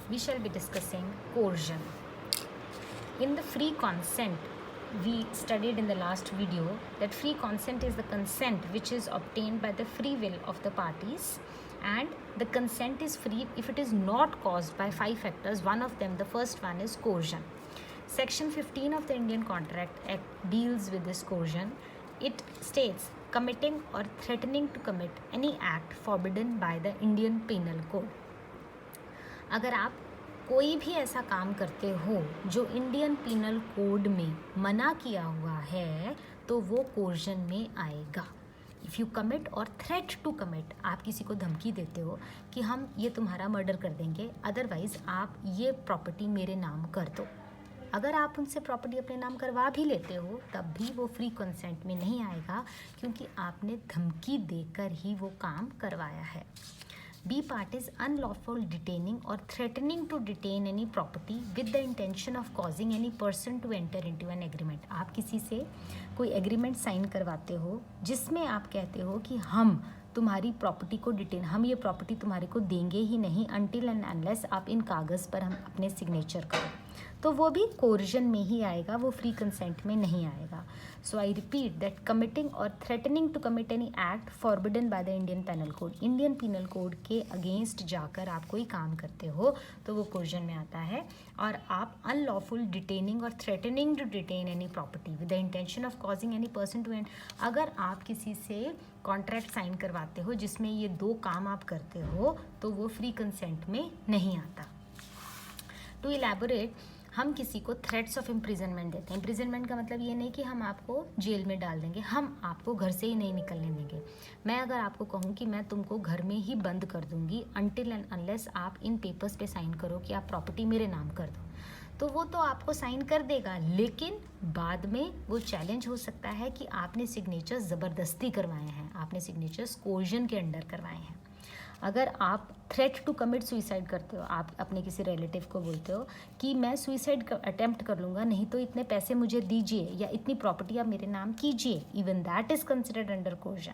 we shall be discussing coercion. In the free consent, we studied in the last video that free consent is the consent which is obtained by the free will of the parties, and the consent is free if it is not caused by 5 factors. One of them, the first one, is coercion. Section 15 of the Indian Contract Act deals with this coercion. It states committing or threatening to commit any act forbidden by the Indian Penal Code. अगर आप कोई भी ऐसा काम करते हो जो Indian Penal code में मना किया हुआ है तो वो कोर्जन में आएगा. इफ़ यू कमिट और थ्रेट टू कमिट, आप किसी को धमकी देते हो कि हम ये तुम्हारा मर्डर कर देंगे, अदरवाइज़ आप ये प्रॉपर्टी मेरे नाम कर दो. अगर आप उनसे प्रॉपर्टी अपने नाम करवा भी लेते हो तब भी वो फ्री कंसेंट में नहीं आएगा, क्योंकि आपने धमकी देकर ही वो काम करवाया है. B part is unlawful detaining or threatening to detain any property with the intention of causing any person to enter into an agreement. आप किसी से कोई एग्रीमेंट साइन करवाते हो जिसमें आप कहते हो कि हम तुम्हारी प्रॉपर्टी को डिटेन, हम ये प्रॉपर्टी तुम्हारे को देंगे ही नहीं अनटिल एंड अनलेस आप इन कागज़ पर हम अपने सिग्नेचर करो, तो वो भी कोर्जन में ही आएगा, वो फ्री कंसेंट में नहीं आएगा. So I repeat that committing और threatening to commit any act forbidden by the Indian Penal Code, Indian Penal Code के अगेंस्ट जाकर आप कोई काम करते हो तो वो कोर्जन में आता है. और आप अनलॉफुल डिटेनिंग और threatening to detain any property with the intention of causing any person to end, अगर आप किसी से कॉन्ट्रैक्ट साइन करवाते हो जिसमें ये 2 काम आप करते हो तो वो फ्री कंसेंट में नहीं आता. टू इलैबोरेट, हम किसी को थ्रेट्स ऑफ इम्प्रिजनमेंट देते हैं. इम्प्रिजनमेंट का मतलब ये नहीं कि हम आपको जेल में डाल देंगे, हम आपको घर से ही नहीं निकलने देंगे. मैं अगर आपको कहूँ कि मैं तुमको घर में ही बंद कर दूँगी अनटिल एंड अनलेस आप इन पेपर्स पे साइन करो कि आप प्रॉपर्टी मेरे नाम कर दो, तो वो तो आपको साइन कर देगा, लेकिन बाद में वो चैलेंज हो सकता है कि आपने सिग्नेचर ज़बरदस्ती करवाए हैं, आपने सिग्नेचर्स कोर्जन के अंडर करवाए हैं. अगर आप थ्रेट टू कमिट सुइसाइड करते हो, आप अपने किसी रिलेटिव को बोलते हो कि मैं सुइसाइड अटेम्प्ट कर लूँगा, नहीं तो इतने पैसे मुझे दीजिए या इतनी प्रॉपर्टी आप मेरे नाम कीजिए, even that is considered under coercion.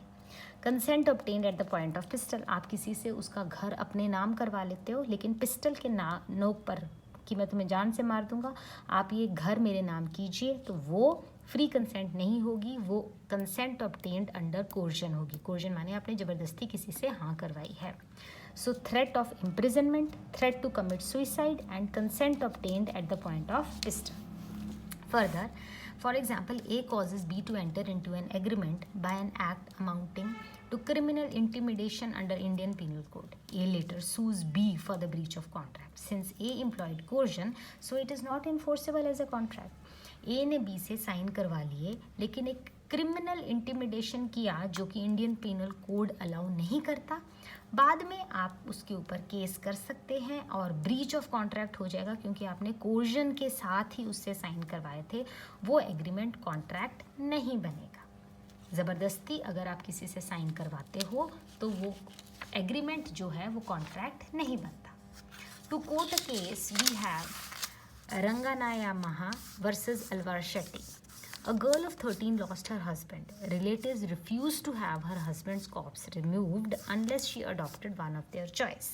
Consent obtained at the point of pistol, आप किसी से उसका घर अपने नाम करवा लेते हो लेकिन पिस्टल के नोक पर कि मैं तुम्हें जान से मार दूंगा, आप ये घर मेरे नाम कीजिए, तो वो फ्री कंसेंट नहीं होगी, वो कंसेंट ऑब्टेन्ड अंडर कोर्जन होगी. कोर्जन माने आपने ज़बरदस्ती किसी से हाँ करवाई है. So threat of imprisonment, threat to commit suicide and consent obtained at the point of pistol. Further, for example, A causes B to enter into an agreement by an act amounting to criminal intimidation under Indian Penal Code. A later sues B for the breach of contract. Since A employed coercion, so it is not enforceable as a contract. A ने B से sign करवा लिए लेकिन एक criminal intimidation किया जो कि Indian Penal code allow नहीं करता, बाद में आप उसके ऊपर केस कर सकते हैं और ब्रीच ऑफ कॉन्ट्रैक्ट हो जाएगा, क्योंकि आपने कोर्जन के साथ ही उससे साइन करवाए थे, वो एग्रीमेंट कॉन्ट्रैक्ट नहीं बनेगा. ज़बरदस्ती अगर आप किसी से साइन करवाते हो तो वो एग्रीमेंट जो है वो कॉन्ट्रैक्ट नहीं बनता. To quote a case we have Ranganayakamma versus Alwar Shetty. A girl of 13 lost her husband. Relatives refused to have her husband's corpse removed unless she adopted one of their choice.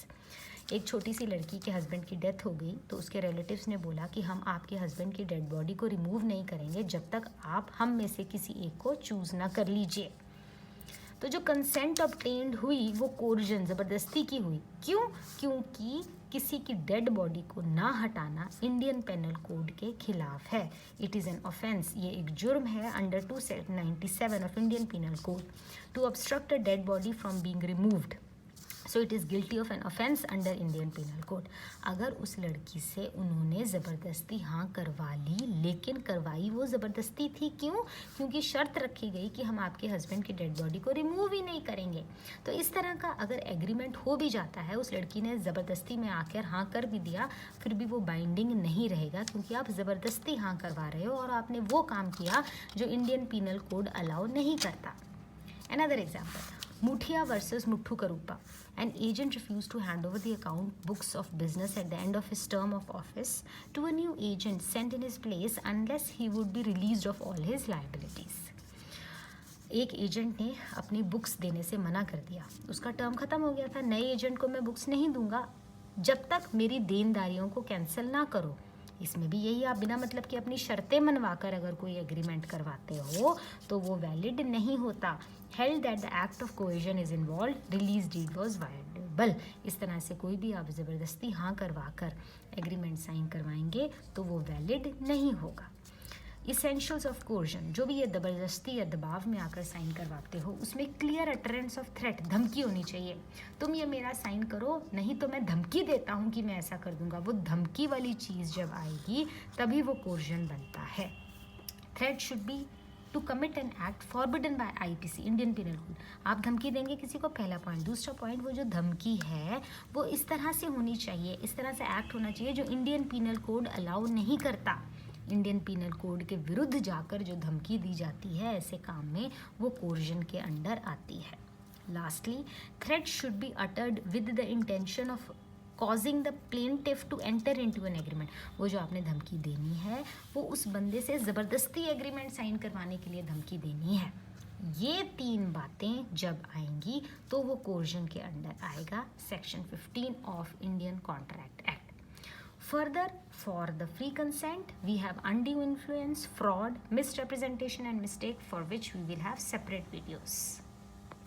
एक छोटी सी लड़की के husband की death हो गई तो उसके relatives ने बोला कि हम आपके हस्बैंड की डेड बॉडी को रिमूव नहीं करेंगे जब तक आप हम में से किसी एक को चूज़ ना कर लीजिए. तो जो कंसेंट ऑब्टेन्ड हुई वो कोर्जन, ज़बरदस्ती की हुई. क्यों? क्योंकि किसी की डेड बॉडी को ना हटाना इंडियन पेनल कोड के खिलाफ है. इट इज़ एन ऑफेंस, ये एक जुर्म है under 297 of Indian Penal Code to obstruct a dead body from being removed. So it is guilty of an offence under Indian Penal Code. अगर उस लड़की से उन्होंने ज़बरदस्ती हाँ करवा ली, लेकिन करवाई वो ज़बरदस्ती थी, क्यों? क्योंकि शर्त रखी गई कि हम आपके हस्बैंड की डेड बॉडी को रिमूव ही नहीं करेंगे. तो इस तरह का अगर एग्रीमेंट हो भी जाता है, उस लड़की ने ज़बरदस्ती में आकर हाँ कर भी दिया, फिर भी वो बाइंडिंग नहीं रहेगा, क्योंकि आप ज़बरदस्ती हाँ करवा रहे हो और आपने वो काम किया जो इंडियन पिनल कोड अलाउ नहीं करता. Another example, Muthia versus Muthu Karupa. An agent refused to hand over the account books of business at the end of his term of office to a new agent sent in his place unless he would be released of all his liabilities. एक agent ने अपनी books देने से मना कर दिया, उसका term ख़त्म हो गया था, नए एजेंट को मैं बुक्स नहीं दूंगा जब तक मेरी देनदारियों को कैंसिल ना करो। इसमें भी यही, आप बिना मतलब कि अपनी शर्तें मनवाकर अगर कोई एग्रीमेंट करवाते हो तो वो वैलिड नहीं होता। Held that the act of coercion is involved, release deed was voidable. इस तरह से कोई भी आप ज़बरदस्ती हाँ करवा कर एग्रीमेंट साइन करवाएंगे तो वो वैलिड नहीं होगा। इसेंशियल्स ऑफ कोर्जन, जो भी ये ज़बरदस्ती या दबाव में आकर साइन करवाते हो उसमें क्लियर अटरेंस ऑफ थ्रेट, धमकी होनी चाहिए। तुम ये मेरा साइन करो नहीं तो मैं धमकी देता हूँ कि मैं ऐसा कर दूंगा। वो धमकी वाली चीज़ जब आएगी तभी वो कोर्जन बनता है। Threat should be to commit an act forbidden by IPC, Indian Penal Code. आप धमकी देंगे किसी को, पहला पॉइंट। दूसरा पॉइंट, वो जो धमकी है वो इस तरह से होनी चाहिए, इस तरह से एक्ट होना चाहिए जो इंडियन पिनल कोड अलाउ नहीं करता। इंडियन पिनल कोड के विरुद्ध जाकर जो धमकी दी जाती है ऐसे काम में, वो कोर्जन के अंडर आती है। Lastly, threat should be uttered with the intention of causing the plaintiff to enter into an agreement. वो जो आपने धमकी देनी है वो उस बंदे से ज़बरदस्ती एग्रीमेंट साइन करवाने के लिए धमकी देनी है। ये 3 बातें जब आएंगी तो वो कोर्जन के अंडर आएगा, section 15 of Indian contract act. Further, for the free consent, we have undue influence, fraud, misrepresentation and mistake, for which we will have separate videos.